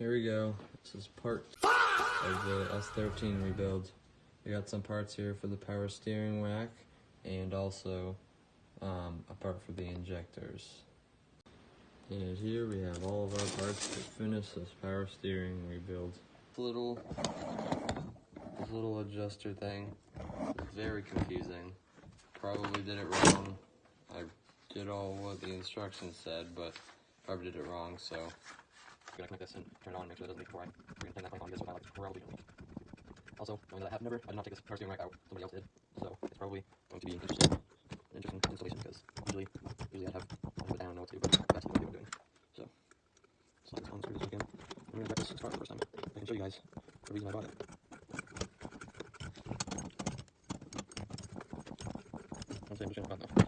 here we go. This is part of the S13 rebuild. We got some parts here for the power steering rack and also a part for the injectors. And here we have all of our parts to finish this power steering rebuild. This little adjuster thing is very confusing. Probably did it wrong. I did all what the instructions said, but probably did it wrong, so I'm gonna connect this and turn it on and make sure it doesn't leak before I turn that clamp on, because it's probably gonna leak. Also, knowing that I have never, I did not take this power steering rack out, somebody else did, so it's probably going to be an interesting installation, because usually I'd have it down and know what to do, but that's what I'm doing. So let's unscrew this again. I'm gonna grab this part for the first time. I can show you guys the reason I bought it. I'll say I'm just gonna